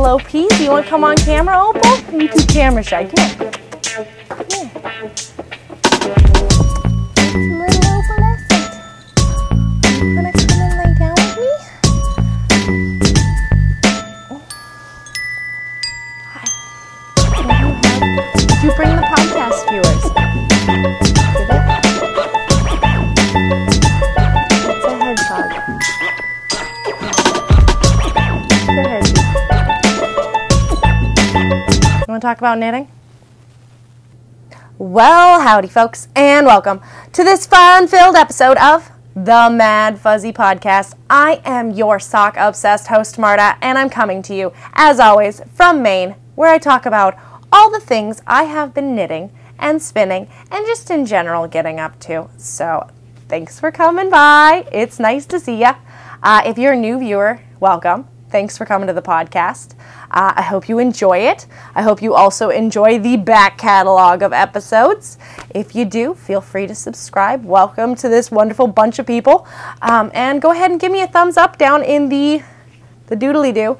Hello, Peas. You want to come on camera, Opal? You're too camera shy. Come here. Come here. Little opalescent. You gonna come and lay down with me? Hi. Did you bring the podcast viewers? Did it? It's a hedgehog. Go ahead. You want to talk about knitting? Well, howdy folks, and welcome to this fun-filled episode of the Maddfuzzy Podcast. I am your sock-obsessed host, Marta, and I'm coming to you, as always, from Maine, where I talk about all the things I have been knitting and spinning and just in general getting up to. So, thanks for coming by. It's nice to see ya. If you're a new viewer, welcome. Thanks for coming to the podcast. I hope you enjoy it. I hope you also enjoy the back catalog of episodes. If you do, feel free to subscribe. Welcome to this wonderful bunch of people. And go ahead and give me a thumbs up down in the doodly-doo.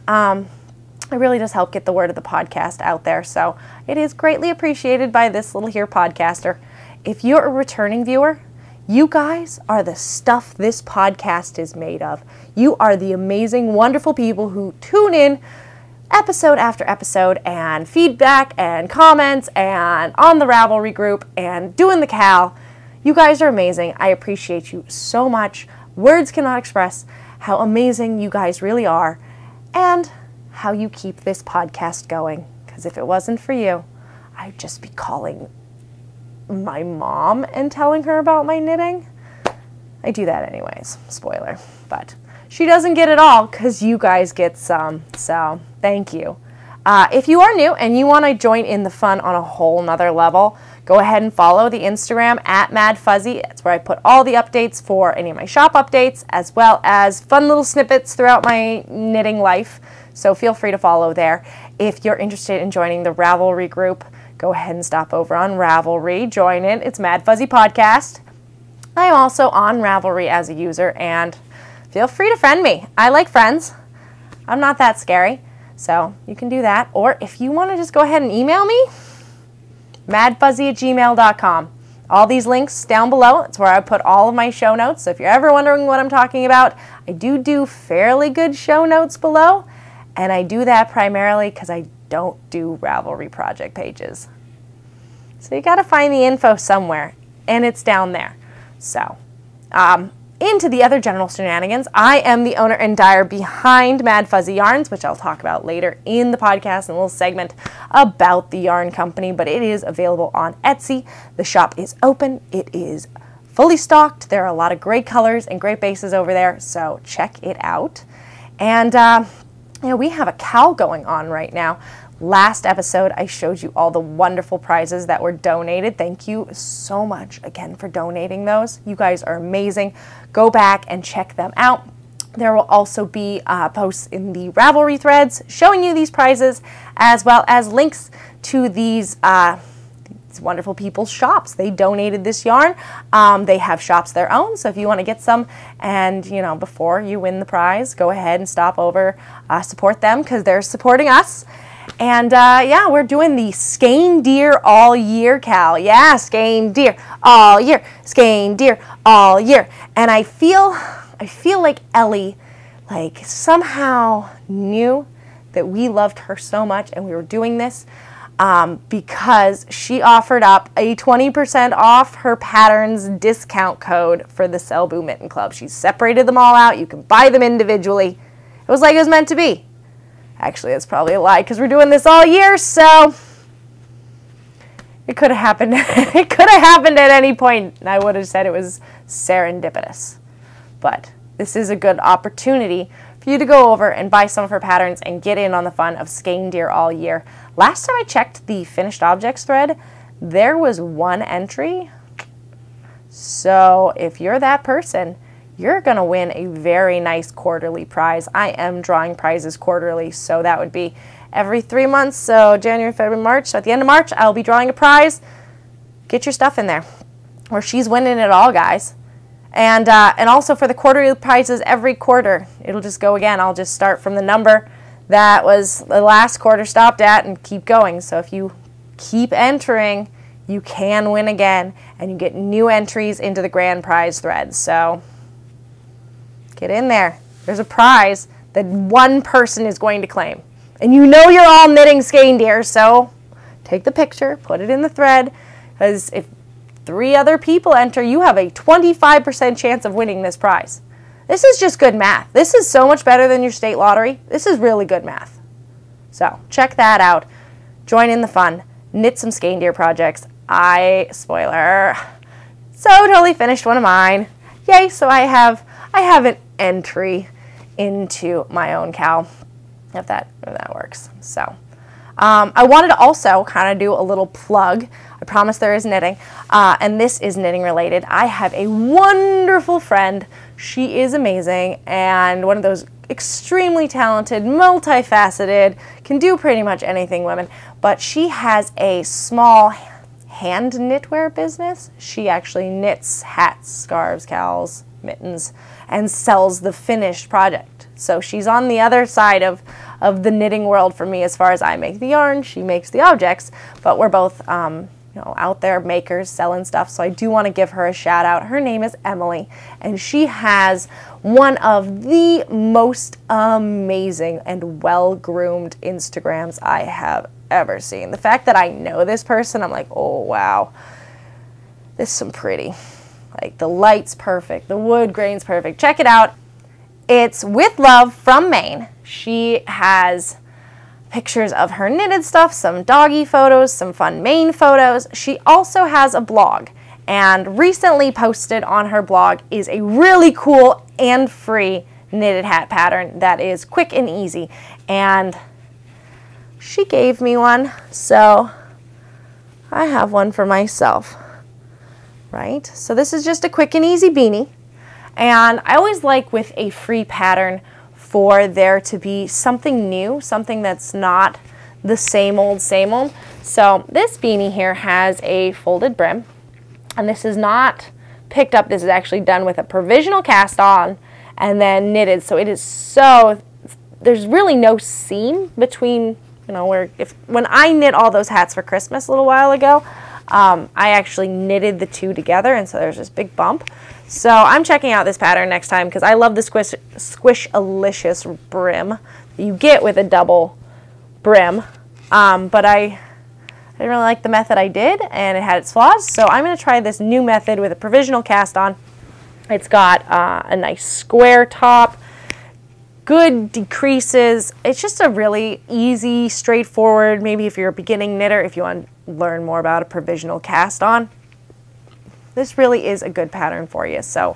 It really does help get the word of the podcast out there. So it is greatly appreciated by this little here podcaster. If you're a returning viewer, you guys are the stuff this podcast is made of. You are the amazing, wonderful people who tune in episode after episode and feedback and comments and on the Ravelry group and doing the Cal. You guys are amazing. I appreciate you so much. Words cannot express how amazing you guys really are and how you keep this podcast going. Because if it wasn't for you, I'd just be calling my mom and telling her about my knitting. I do that anyways, spoiler, but she doesn't get it all because you guys get some, so thank you. If you are new and you want to join in the fun on a whole nother level, go ahead and follow the Instagram at Maddfuzzy. That's where I put all the updates for any of my shop updates as well as fun little snippets throughout my knitting life, so feel free to follow there. If you're interested in joining the Ravelry group, go ahead and stop over on Ravelry, join in. It's Maddfuzzy Podcast. I'm also on Ravelry as a user, and feel free to friend me. I like friends. I'm not that scary, so you can do that. Or if you want to just go ahead and email me, maddfuzzy@gmail.com. All these links down below. That's where I put all of my show notes. So if you're ever wondering what I'm talking about, I do fairly good show notes below, and I do that primarily because I don't do Ravelry project pages. So you got to find the info somewhere, and it's down there. So, into the other general shenanigans, I am the owner and dyer behind Maddfuzzy Yarns, which I'll talk about later in the podcast in a little segment about the yarn company, but it is available on Etsy. The shop is open. It is fully stocked. There are a lot of great colors and great bases over there, so check it out. And you know, we have a cow going on right now. Last episode, I showed you all the wonderful prizes that were donated. Thank you so much again for donating those. You guys are amazing. Go back and check them out. There will also be posts in the Ravelry threads showing you these prizes, as well as links to these wonderful people's shops. They donated this yarn. They have shops their own, so if you want to get some and, you know, before you win the prize, go ahead and stop over, support them because they're supporting us. And yeah, we're doing the Skeindeer All Year, Cal. Yeah, Skeindeer All Year, Skeindeer All Year. And I feel like Ellie, like, somehow knew that we loved her so much and we were doing this because she offered up a 20% off her patterns discount code for the Selbu Mitten Club. She separated them all out. You can buy them individually. It was like it was meant to be. Actually, that's probably a lie because we're doing this all year, so it could have happened. It could have happened at any point, and I would have said it was serendipitous. But this is a good opportunity for you to go over and buy some of her patterns and get in on the fun of Skeindeer All Year. Last time I checked the finished objects thread, there was one entry. So if you're that person, you're going to win a very nice quarterly prize. I am drawing prizes quarterly, so that would be every 3 months, so January, February, March. So at the end of March, I'll be drawing a prize. Get your stuff in there, or she's winning it all, guys. And also for the quarterly prizes every quarter, it'll just go again. I'll just start from the number that was the last quarter stopped at, and keep going. So if you keep entering, you can win again, and you get new entries into the grand prize thread. So get in there. There's a prize that one person is going to claim. And you know you're all knitting Skeindeer, so take the picture, put it in the thread, because if 3 other people enter, you have a 25% chance of winning this prize. This is just good math. This is so much better than your state lottery. This is really good math. So check that out. Join in the fun. Knit some Skeindeer projects. Spoiler, so totally finished one of mine. Yay, so I have an entry into my own cow, if that works. So I wanted to also kind of do a little plug. I promise there is knitting, and this is knitting related. I have a wonderful friend. She is amazing, and one of those extremely talented, multifaceted, can do pretty much anything women, but she has a small hand knitwear business. She actually knits hats, scarves, cowls, mittens, and sells the finished project. So she's on the other side of the knitting world for me, as far as I make the yarn, she makes the objects, but we're both out there makers selling stuff. So I do want to give her a shout out. Her name is Emily, and she has one of the most amazing and well-groomed Instagrams I have ever seen. The fact that I know this person, I'm like, oh wow, this is some pretty. Like, the light's perfect, the wood grain's perfect. Check it out. It's With Love from Maine. She has pictures of her knitted stuff, some doggy photos, some fun Maine photos. She also has a blog, and recently posted on her blog is a really cool and free knitted hat pattern that is quick and easy. And she gave me one, so I have one for myself. Right? So this is just a quick and easy beanie, and I always like with a free pattern for there to be something new, something that's not the same old, same old. So this beanie here has a folded brim, and this is not picked up. This is actually done with a provisional cast on and then knitted. So it is there's really no seam between, when I knit all those hats for Christmas a little while ago, I actually knitted the two together, and so there's this big bump. So I'm checking out this pattern next time, because I love the Squish-alicious brim that you get with a double brim. But I didn't really like the method I did, and it had its flaws. So I'm going to try this new method with a provisional cast on. It's got a nice square top, good decreases. It's just a really easy, straightforward, maybe if you're a beginning knitter, if you want to learn more about a provisional cast on, this really is a good pattern for you. So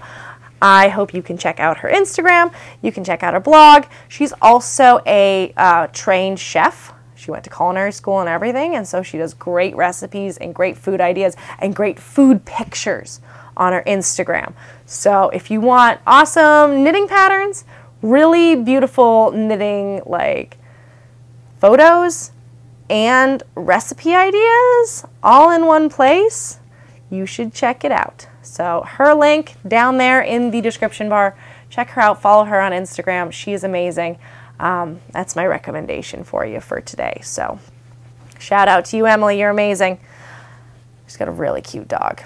I hope you can check out her Instagram. You can check out her blog. She's also a trained chef. She went to culinary school and everything, and so she does great recipes and great food ideas and great food pictures on her Instagram. So if you want awesome knitting patterns, really beautiful knitting like photos and recipe ideas all in one place, you should check it out. So her link down there in the description bar. Check her out, follow her on Instagram. She is amazing. That's my recommendation for you for today. So shout out to you, Emily, you're amazing. She's got a really cute dog.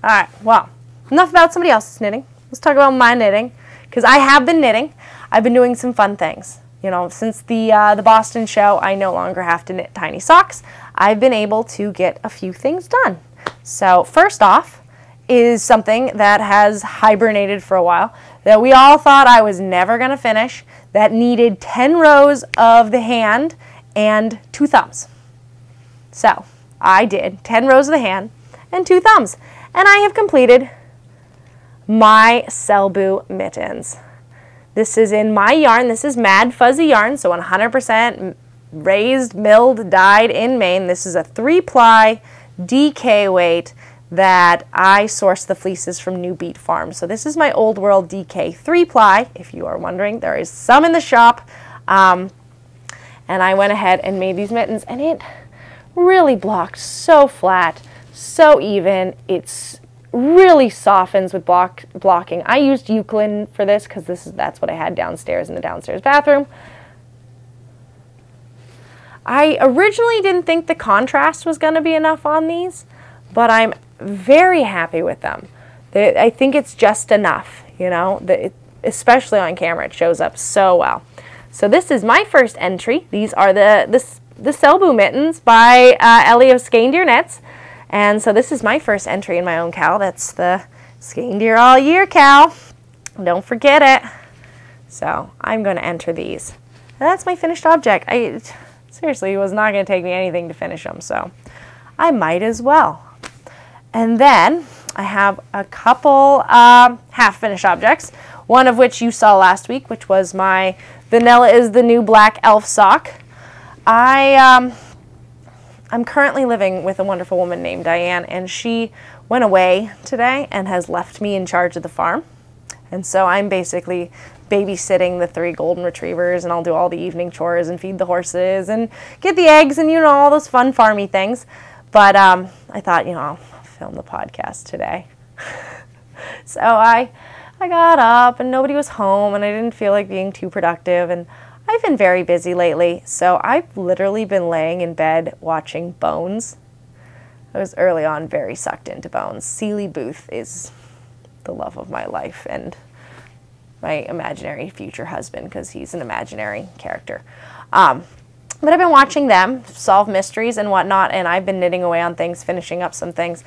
All right, well, enough about somebody else's knitting. Let's talk about my knitting, because I have been knitting. I've been doing some fun things. Since the Boston show, I no longer have to knit tiny socks. I've been able to get a few things done. So first off is something that has hibernated for a while, that we all thought I was never going to finish, that needed 10 rows of the hand and 2 thumbs. So I did 10 rows of the hand and 2 thumbs, and I have completed my Selbu mittens. This is in my yarn. This is Maddfuzzy yarn, so 100% raised, milled, dyed in Maine. This is a 3-ply DK weight that I sourced the fleeces from New Beat Farm. So this is my Old World DK 3-ply. If you are wondering, there is some in the shop. And I went ahead and made these mittens, and it really blocked so flat, so even. It's really softens with blocking. I used Euclid for this because that's what I had downstairs in the downstairs bathroom. I originally didn't think the contrast was going to be enough on these, but I'm very happy with them. I think it's just enough, you know, especially on camera, it shows up so well. So this is my first entry. These are the Selbu mittens by Ellie of Skeindeer Knits. And so this is my first entry in my own cowl. That's the Skeindeer All Year cowl. Don't forget it. So I'm going to enter these. And that's my finished object. Seriously, it was not going to take me anything to finish them, so I might as well. And then I have a couple half-finished objects, one of which you saw last week, which was my Vanilla is the New Black Elf sock. I'm currently living with a wonderful woman named Diane, and she went away today and has left me in charge of the farm. And so I'm basically babysitting the 3 golden retrievers, and I'll do all the evening chores and feed the horses and get the eggs and, you know, all those fun farmy things. But I thought, you know, I'll film the podcast today. So I got up and nobody was home and I didn't feel like being too productive, and I've been very busy lately, so I've literally been laying in bed watching Bones. I was early on very sucked into Bones. Seeley Booth is the love of my life and my imaginary future husband, because he's an imaginary character. But I've been watching them solve mysteries and whatnot, and I've been knitting away on things, finishing up some things.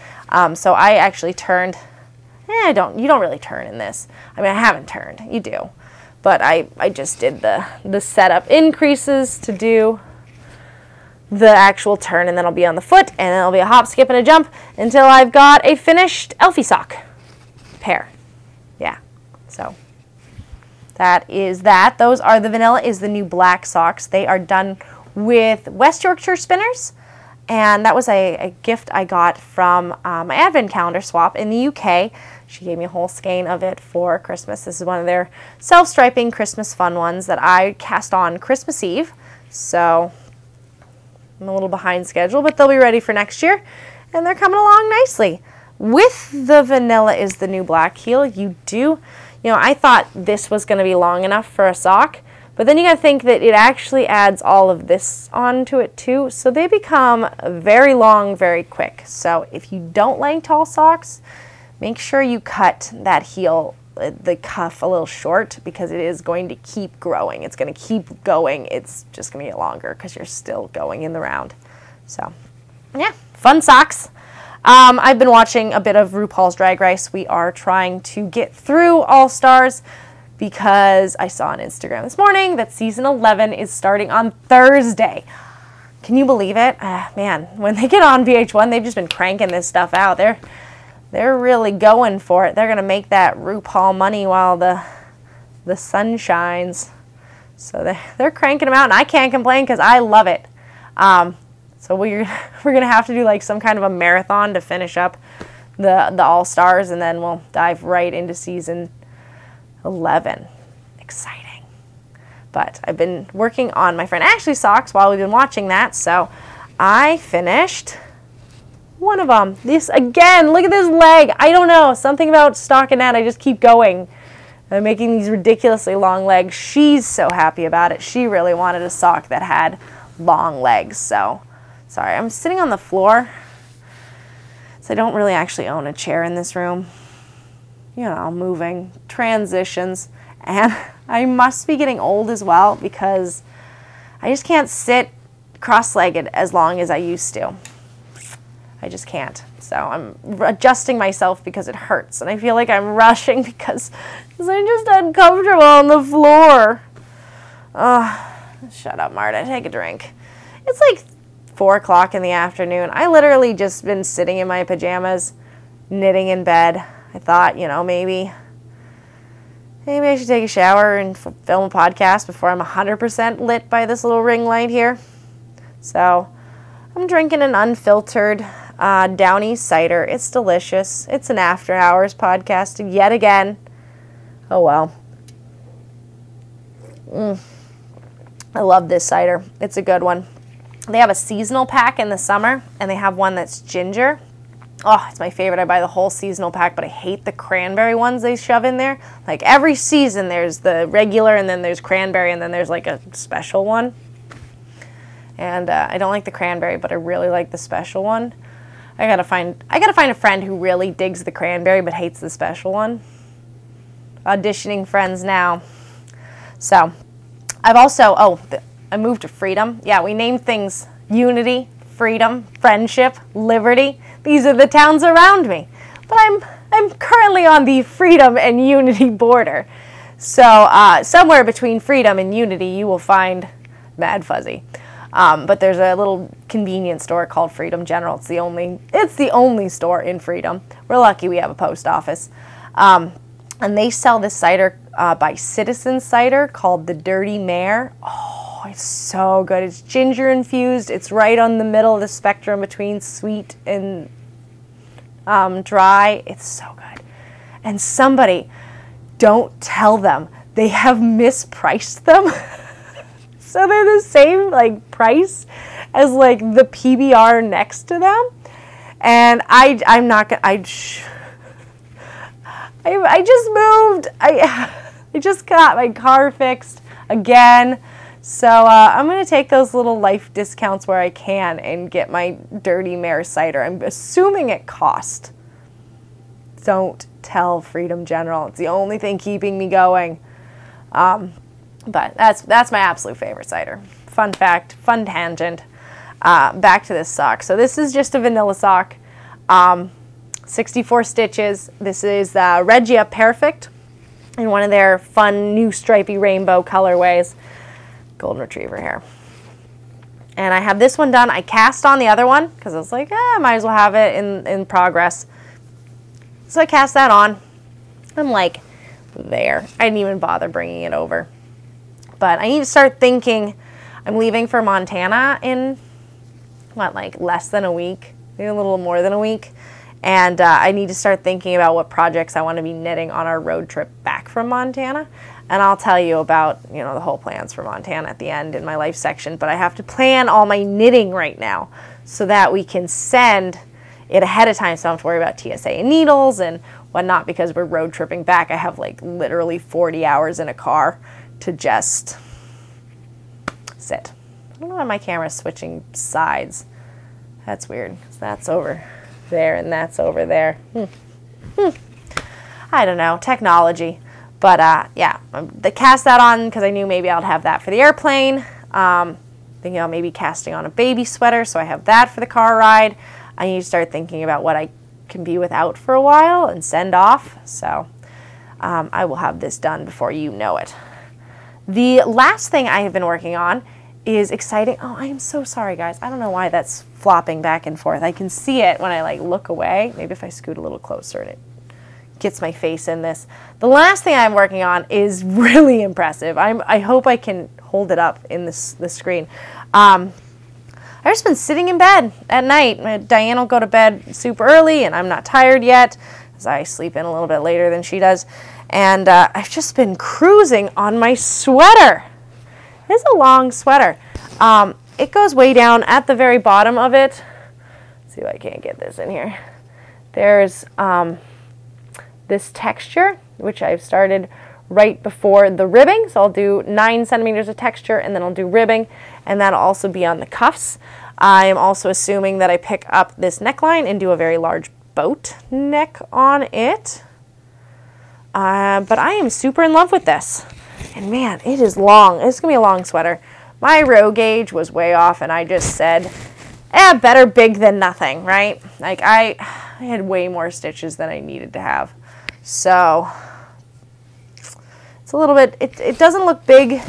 So I actually turned, you don't really turn in this. I mean, I haven't turned, you do. But I just did the setup increases to do the actual turn, and then I'll be on the foot, and then it'll be a hop, skip, and a jump until I've got a finished Elfie sock pair. Yeah, so that is that. Those are the Vanilla is the New Black socks. They are done with West Yorkshire Spinners, and that was a gift I got from my advent calendar swap in the UK. She gave me a whole skein of it for Christmas. This is one of their self-striping Christmas fun ones that I cast on Christmas Eve. So I'm a little behind schedule, but they'll be ready for next year, and they're coming along nicely. With the Vanilla is the New Black heel, you know, I thought this was going to be long enough for a sock, but then you got to think that it actually adds all of this onto it too, so they become very long very quick. So if you don't like tall socks, make sure you cut that heel, the cuff, a little short, because it is going to keep growing. It's going to keep going. It's just going to get longer because you're still going in the round. So, yeah, fun socks. I've been watching a bit of RuPaul's Drag Race. We are trying to get through All Stars because I saw on Instagram this morning that season 11 is starting on Thursday. Can you believe it? Man, when they get on VH1, they've just been cranking this stuff out. They're really going for it. They're going to make that RuPaul money while the sun shines. So they're cranking them out, and I can't complain because I love it. So we're going to have to do like some kind of a marathon to finish up the All-Stars, and then we'll dive right into season 11. Exciting. But I've been working on my friend Ashley's socks while we've been watching that, so I finished one of them. This, again, look at this leg. I don't know, something about stockinette, I just keep going. I'm making these ridiculously long legs. She's so happy about it. She really wanted a sock that had long legs, so sorry, I'm sitting on the floor, so I don't really actually own a chair in this room. You know, moving, transitions, and I must be getting old as well because I just can't sit cross-legged as long as I used to. I just can't. So I'm adjusting myself because it hurts, and I feel like I'm rushing because I'm just uncomfortable on the floor. Shut up, Marta. Take a drink. It's like 4 o'clock in the afternoon. I literally just been sitting in my pajamas, knitting in bed. I thought, you know, maybe I should take a shower and film a podcast before I'm 100% lit by this little ring light here. So I'm drinking an unfiltered Downy cider. It's delicious. It's an after hours podcast yet again. Oh well. I love this cider. It's a good one. They have a seasonal pack in the summer, and they have one that's ginger. Oh, it's my favorite. I buy the whole seasonal pack, but I hate the cranberry ones they shove in there. Like every season there's the regular, and then there's cranberry, and then there's like a special one. And I don't like the cranberry, but I really like the special one. I gotta find a friend who really digs the cranberry but hates the special one. Auditioning friends now. So I've also, I moved to Freedom. Yeah, we named things Unity, Freedom, Friendship, Liberty. These are the towns around me. But I'm currently on the Freedom and Unity border. So somewhere between Freedom and Unity you will find Maddfuzzy. But there's a little convenience store called Freedom General. It's the only store in Freedom. We're lucky we have a post office. And they sell this cider by Citizen Cider called the Dirty Mare. Oh, it's so good. It's ginger infused. It's right on the middle of the spectrum between sweet and dry. It's so good. And somebody, don't tell them, they have mispriced them. So they're the same like price as like the PBR next to them. And I'm not gonna, I just moved. I just got my car fixed again. So I'm going to take those little life discounts where I can and get my Dirty Mare cider. I'm assuming it cost. Don't tell Freedom General. It's the only thing keeping me going. But that's my absolute favorite cider. Fun fact, fun tangent. Back to this sock. So this is just a vanilla sock. 64 stitches. This is Regia Perfect in one of their fun new stripy rainbow colorways. Golden Retriever here. And I have this one done. I cast on the other one because I was like, I might as well have it in progress. So I cast that on. I'm like, there. I didn't even bother bringing it over. But I need to start thinking. I'm leaving for Montana in, what, like less than a week? Maybe a little more than a week. And I need to start thinking about what projects I want to be knitting on our road trip back from Montana. And I'll tell you about, the whole plans for Montana at the end in my life section. But I have to plan all my knitting right now so that we can send it ahead of time so I don't have to worry about TSA and needles and whatnot, because we're road tripping back. I have like literally 40 hours in a car to just sit. I don't know why my camera's switching sides. That's weird. That's over there and that's over there. I don't know. Technology. But yeah, I cast that on because I knew maybe I'd have that for the airplane. Thinking about maybe casting on a baby sweater, so I have that for the car ride. I need to start thinking about what I can be without for a while and send off. So I will have this done before you know it. The last thing I have been working on is exciting. Oh, I am so sorry, guys. I don't know why that's flopping back and forth. I can see it when I like look away. Maybe if I scoot a little closer and it gets my face in this. The last thing I'm working on is really impressive. I hope I can hold it up in the screen. I've just been sitting in bed at night. Diane will go to bed super early and I'm not tired yet, because I sleep in a little bit later than she does. And I've just been cruising on my sweater. It's a long sweater. It goes way down at the very bottom of it. Let's see if I can't get this in here. There's this texture, which I've started right before the ribbing. So I'll do 9 centimeters of texture and then I'll do ribbing, and that'll also be on the cuffs. I am also assuming that I pick up this neckline and do a very large boat neck on it. But I am super in love with this. And man, it is long. It's going to be a long sweater. My row gauge was way off and I just said, better big than nothing, right? Like I had way more stitches than I needed to have. So it's a little bit, it doesn't look big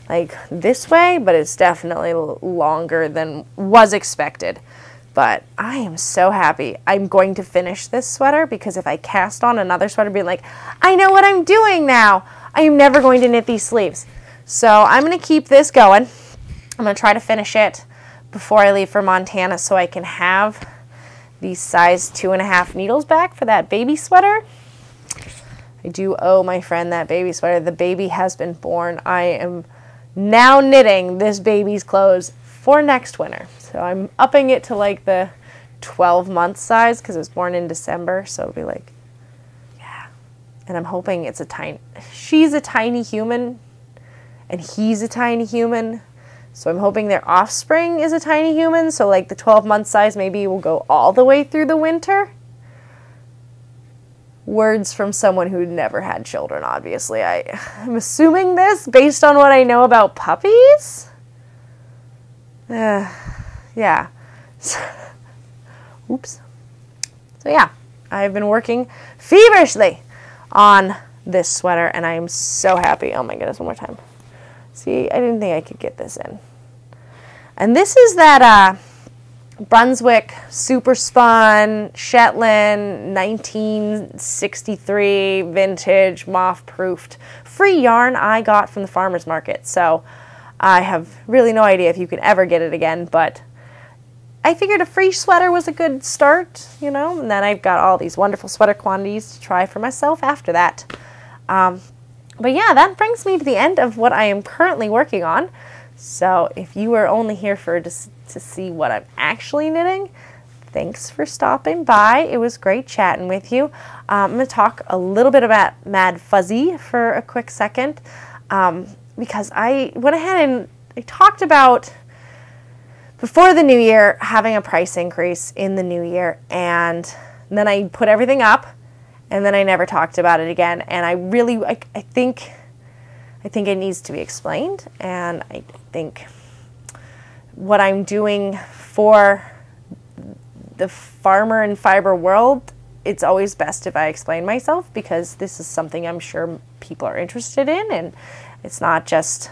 like this way, but it's definitely longer than was expected. But I am so happy. I'm going to finish this sweater, because if I cast on another sweater being like, I know what I'm doing now, I am never going to knit these sleeves. So I'm going to keep this going. I'm going to try to finish it before I leave for Montana so I can have these size 2.5 needles back for that baby sweater. I do owe my friend that baby sweater. The baby has been born. I am now knitting this baby's clothes for next winter. So I'm upping it to like the 12-month size because it was born in December. So it'll be like, yeah. And I'm hoping it's she's a tiny human and he's a tiny human. So I'm hoping their offspring is a tiny human. So like the 12-month size maybe will go all the way through the winter. Words from someone who never had children, obviously. I'm assuming this based on what I know about puppies. Yeah. Oops. So yeah, I've been working feverishly on this sweater, and I am so happy. Oh my goodness, one more time. See, I didn't think I could get this in. And this is that Brunswick Super Spun Shetland 1963 vintage moth-proofed free yarn I got from the farmer's market. So I have really no idea if you can ever get it again, but I figured a free sweater was a good start, you know, and then I've got all these wonderful sweater quantities to try for myself after that. But yeah, that brings me to the end of what I am currently working on. So if you were only here to see what I'm actually knitting, thanks for stopping by. It was great chatting with you. I'm going to talk a little bit about Maddfuzzy for a quick second, because I went ahead and I talked about before the new year having a price increase in the new year, and then I put everything up, and then I never talked about it again. And I think it needs to be explained, and I think what I'm doing for the farmer and fiber world, it's always best if I explain myself, because this is something I'm sure people are interested in, and it's not just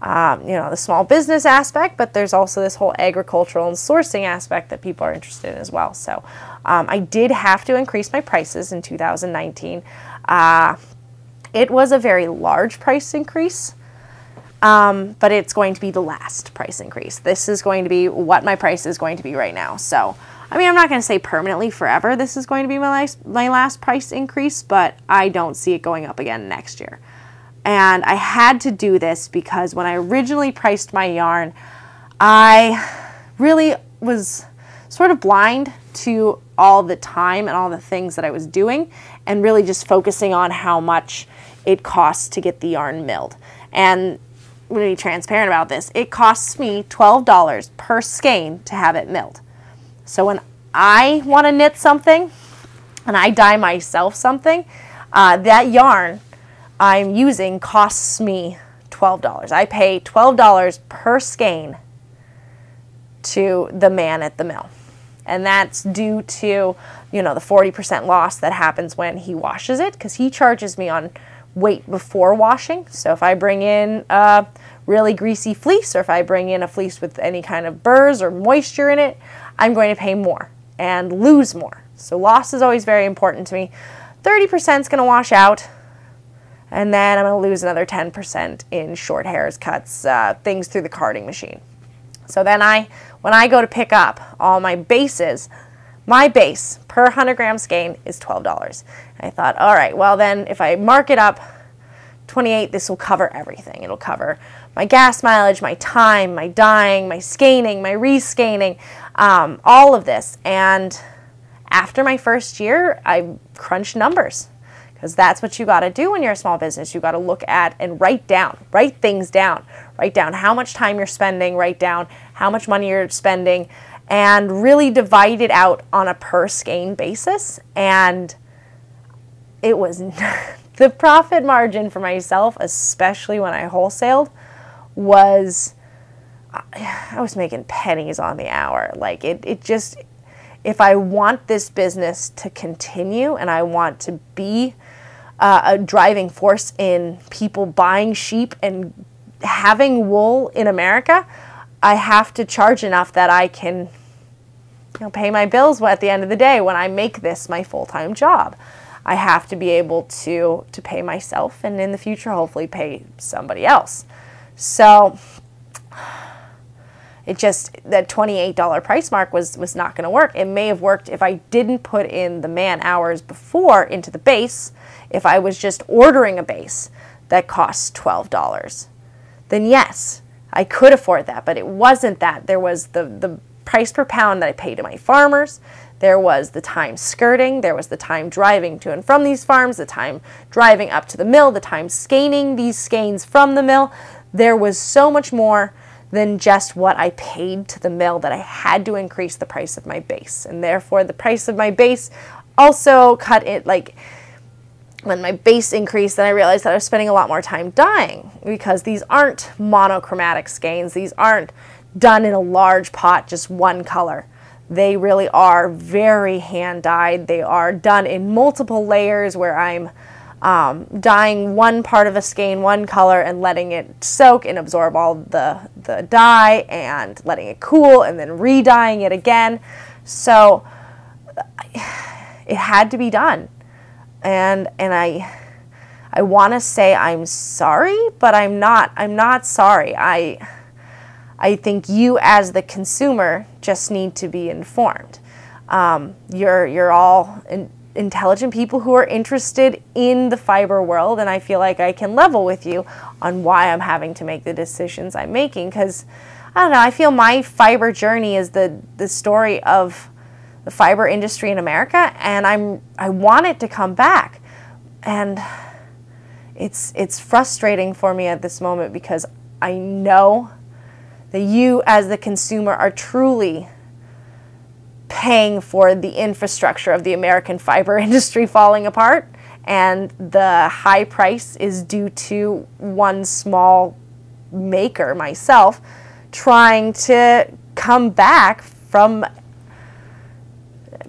the small business aspect, but there's also this whole agricultural and sourcing aspect that people are interested in as well. So I did have to increase my prices in 2019. It was a very large price increase, but it's going to be the last price increase. This is going to be what my price is going to be right now. So, I mean, I'm not going to say permanently forever this is going to be my last price increase, but I don't see it going up again next year. And I had to do this because when I originally priced my yarn, I really was sort of blind to all the time and all the things that I was doing, and really just focusing on how much it costs to get the yarn milled. And I'm going to be transparent about this. It costs me $12 per skein to have it milled. So when I want to knit something and I dye myself something, that yarn I'm using costs me $12. I pay $12 per skein to the man at the mill. And that's due to, the 40% loss that happens when he washes it, because he charges me on weight before washing. So if I bring in a really greasy fleece, or if I bring in a fleece with any kind of burrs or moisture in it, I'm going to pay more and lose more. So loss is always very important to me. 30% is going to wash out, and then I'm going to lose another 10% in short hairs, cuts, things through the carding machine. So then when I go to pick up all my bases, my base per 100 gram skein is $12. And I thought, all right, well then if I mark it up 28, this will cover everything. It'll cover my gas mileage, my time, my dyeing, my skeining, my reskeining, all of this. And after my first year, I crunched numbers, because that's what you got to do when you're a small business. You got to look at and write things down. Write down how much time you're spending, write down how much money you're spending, and really divide it out on a per skein basis. And it was the profit margin for myself, especially when I wholesaled, was I was making pennies on the hour. Like it just, if I want this business to continue and I want to be a driving force in people buying sheep and having wool in America, I have to charge enough that I can pay my bills at the end of the day when I make this my full-time job. I have to be able to pay myself, and in the future hopefully pay somebody else. So it just, that $28 price mark was not going to work. It may have worked if I didn't put in the man hours before into the base. If I was just ordering a base that costs $12, then yes, I could afford that, but it wasn't that. There was the price per pound that I pay to my farmers. There was the time skirting, there was the time driving to and from these farms, the time driving up to the mill, the time skeining these skeins from the mill. There was so much more than just what I paid to the mill that I had to increase the price of my base. And therefore the price of my base also cut it, like when my base increased, then I realized that I was spending a lot more time dyeing, because these aren't monochromatic skeins. These aren't done in a large pot, just one color. They really are very hand dyed. They are done in multiple layers where I'm dyeing one part of a skein one color and letting it soak and absorb all the dye and letting it cool and then re-dyeing it again. So it had to be done. And I want to say I'm sorry, but I'm not sorry. I think you as the consumer just need to be informed. You're all intelligent people who are interested in the fiber world, and I feel like I can level with you on why I'm having to make the decisions I'm making, because I don't know, I feel my fiber journey is the story of the fiber industry in America, and I want it to come back. And it's frustrating for me at this moment, because I know that you as the consumer are truly paying for the infrastructure of the American fiber industry falling apart, and the high price is due to one small maker, myself, trying to come back from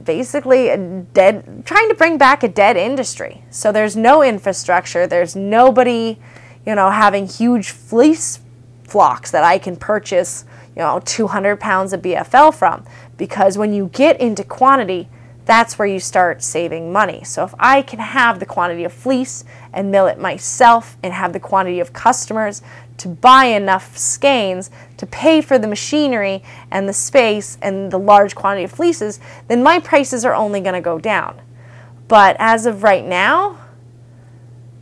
basically trying to bring back a dead industry. So there's no infrastructure, there's nobody, having huge fleece flocks that I can purchase, 200 pounds of BFL from, because when you get into quantity, that's where you start saving money. So if I can have the quantity of fleece and mill it myself and have the quantity of customers to buy enough skeins to pay for the machinery and the space and the large quantity of fleeces, then my prices are only going to go down. But as of right now,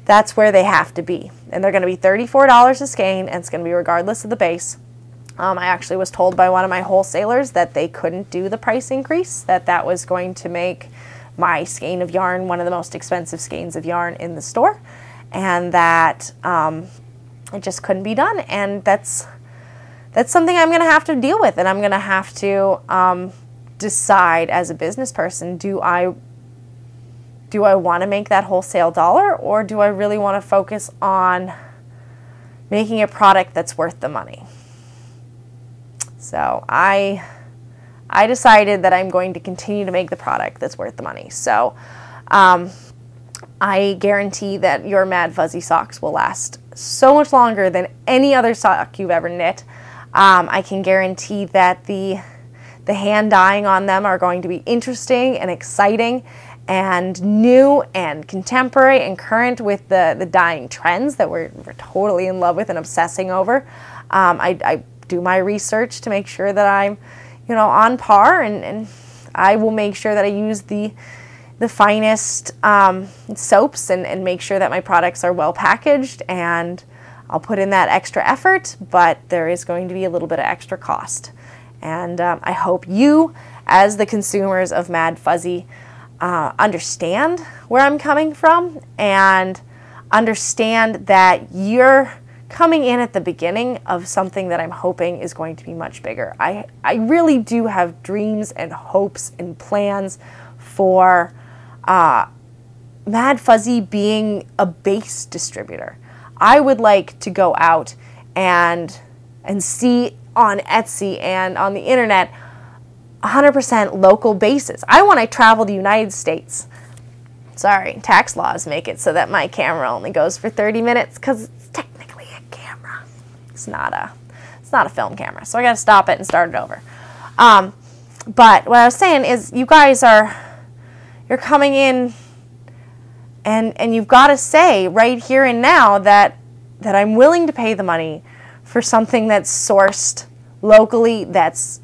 that's where they have to be. And they're going to be $34 a skein, and it's going to be regardless of the base. I actually was told by one of my wholesalers that they couldn't do the price increase, that was going to make my skein of yarn one of the most expensive skeins of yarn in the store, and that it just couldn't be done. And that's something I'm going to have to deal with, and I'm going to have to decide as a business person, do I want to make that wholesale dollar, or do I really want to focus on making a product that's worth the money? So I decided that I'm going to continue to make the product that's worth the money. So I guarantee that your Maddfuzzy socks will last so much longer than any other sock you've ever knit. I can guarantee that the hand dyeing on them are going to be interesting and exciting and new and contemporary and current with the dyeing trends that we're totally in love with and obsessing over. I do my research to make sure that I'm, on par, and I will make sure that I use the finest soaps and make sure that my products are well packaged, and I'll put in that extra effort, but there is going to be a little bit of extra cost. And I hope you, as the consumers of Maddfuzzy, understand where I'm coming from, and understand that you're coming in at the beginning of something that I'm hoping is going to be much bigger. I really do have dreams and hopes and plans for Maddfuzzy being a base distributor. I would like to go out and see on Etsy and on the internet 100% local bases. I want to travel the United States. Sorry, tax laws make it so that my camera only goes for 30 minutes because it's technically a camera. It's not a film camera, so I got to stop it and start it over. But what I was saying is, you guys you're coming in, and you've got to say right here and now that I'm willing to pay the money for something that's sourced locally, that's,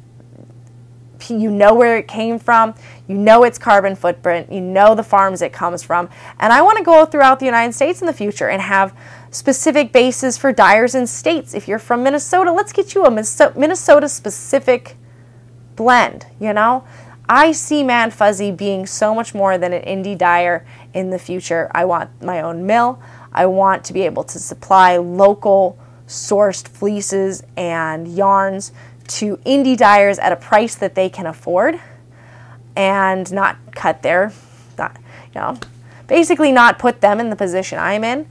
you know where it came from, you know its carbon footprint, you know the farms it comes from. And I want to go throughout the United States in the future and have specific bases for dyers in states. If you're from Minnesota, let's get you a Minnesota specific blend, you know? I see Maddfuzzy being so much more than an indie dyer in the future. I want my own mill. I want to be able to supply local sourced fleeces and yarns to indie dyers at a price that they can afford and not cut their, basically not put them in the position I'm in.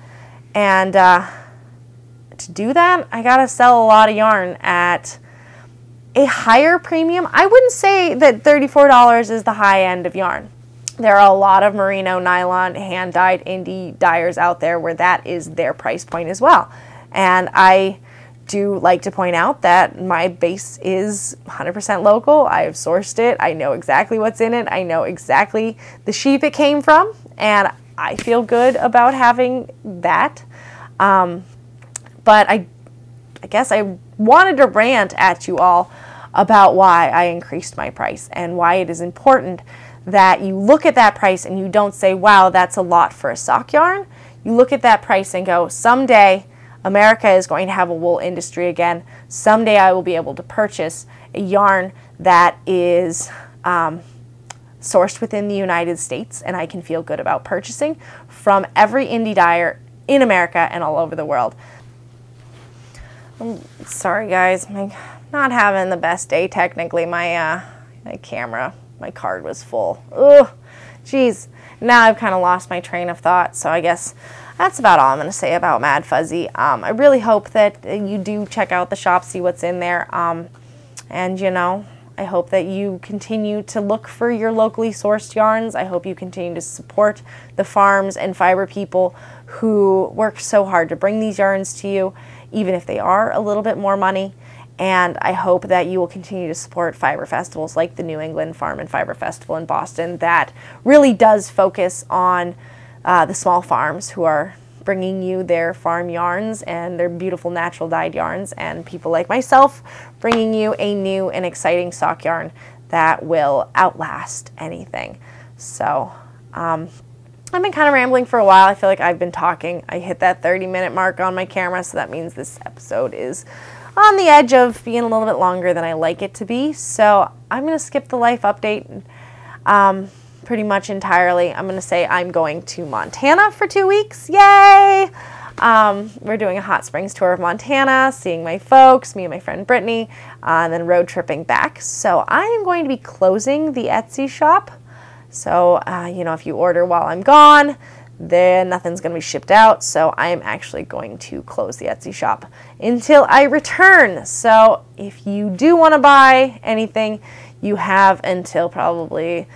And to do that, I gotta sell a lot of yarn at a higher premium. I wouldn't say that $34 is the high end of yarn. There are a lot of merino, nylon, hand-dyed indie dyers out there where that is their price point as well. And I do like to point out that my base is 100% local. I have sourced it. I know exactly what's in it. I know exactly the sheep it came from, and I feel good about having that. But I guess I wanted to rant at you all about why I increased my price and why it is important that you look at that price and you don't say, wow, that's a lot for a sock yarn. You look at that price and go, someday America is going to have a wool industry again. Someday I will be able to purchase a yarn that is sourced within the United States, and I can feel good about purchasing from every indie dyer in America and all over the world. I'm sorry guys, I'm not having the best day technically. My camera, my card was full. Ugh, geez. Now I've kind of lost my train of thought, so I guess that's about all I'm going to say about Maddfuzzy. I really hope that you do check out the shop, see what's in there, and you know, I hope that you continue to look for your locally sourced yarns. I hope you continue to support the farms and fiber people who work so hard to bring these yarns to you, even if they are a little bit more money. And I hope that you will continue to support fiber festivals like the New England Farm and Fiber Festival in Boston that really does focus on the small farms who are bringing you their farm yarns and their beautiful natural dyed yarns, and people like myself bringing you a new and exciting sock yarn that will outlast anything. So I've been kind of rambling for a while. I feel like I've been talking. I hit that 30-minute mark on my camera, so that means this episode is on the edge of being a little bit longer than I like it to be. So I'm going to skip the life update pretty much entirely. I'm going to say I'm going to Montana for 2 weeks. Yay! We're doing a hot springs tour of Montana, seeing my folks, me and my friend Brittany, and then road tripping back. So I am going to be closing the Etsy shop. So, you know, if you order while I'm gone, then nothing's going to be shipped out. So I am actually going to close the Etsy shop until I return. So if you do want to buy anything, you have until probably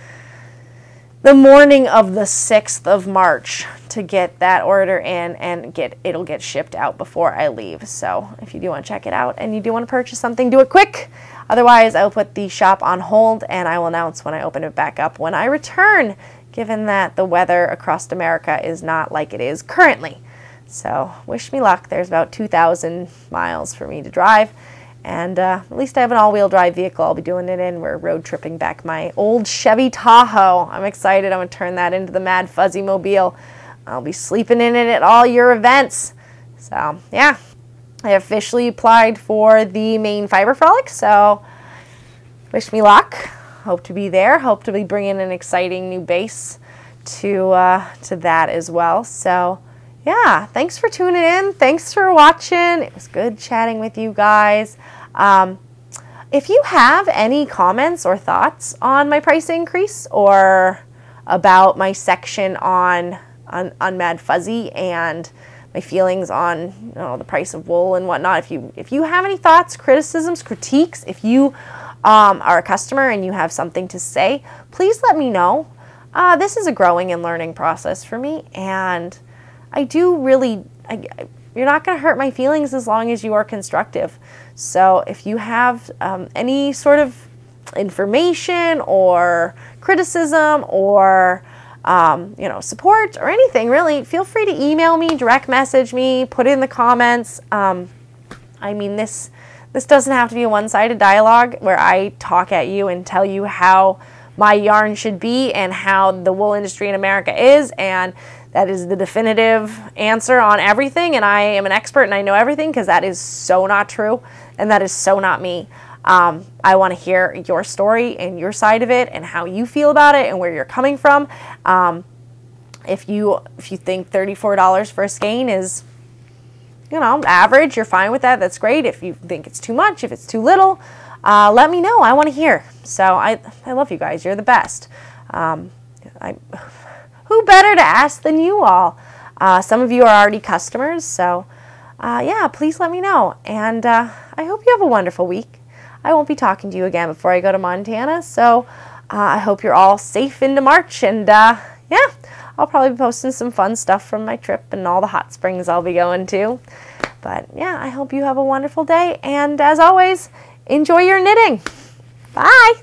the morning of the 6th of March to get that order in, and it'll get shipped out before I leave. So if you do want to check it out and you do want to purchase something, do it quick. Otherwise, I will put the shop on hold, and I will announce when I open it back up when I return, given that the weather across America is not like it is currently. So wish me luck. There's about 2,000 miles for me to drive, and at least I have an all-wheel drive vehicle I'll be doing it in. We're road tripping back my old Chevy Tahoe. I'm excited. I'm going to turn that into the Maddfuzzy Mobile. I'll be sleeping in it at all your events. So yeah, I officially applied for the Maine Fiber Frolic, so wish me luck. Hope to be there. Hope to be bringing an exciting new base to that as well. So yeah, thanks for tuning in. Thanks for watching. It was good chatting with you guys. If you have any comments or thoughts on my price increase or about my section on Maddfuzzy and my feelings on the price of wool and whatnot, if you have any thoughts, criticisms, critiques, if you are a customer and you have something to say, please let me know. This is a growing and learning process for me, and I do really, you're not going to hurt my feelings as long as you are constructive. So if you have any sort of information or criticism or support or anything, really, feel free to email me, direct message me, put it in the comments. I mean, this doesn't have to be a one-sided dialogue where I talk at you and tell you how my yarn should be and how the wool industry in America is, and that is the definitive answer on everything, and I am an expert and I know everything, because that is so not true, and that is so not me. I want to hear your story and your side of it and how you feel about it and where you're coming from. If you think $34 for a skein is, average, you're fine with that. That's great. If you think it's too much, if it's too little, let me know. I want to hear. So I love you guys. You're the best. Who better to ask than you all? Some of you are already customers, so yeah, please let me know. And I hope you have a wonderful week. I won't be talking to you again before I go to Montana, so I hope you're all safe into March. And yeah, I'll probably be posting some fun stuff from my trip and all the hot springs I'll be going to. But yeah, I hope you have a wonderful day. And as always, enjoy your knitting. Bye.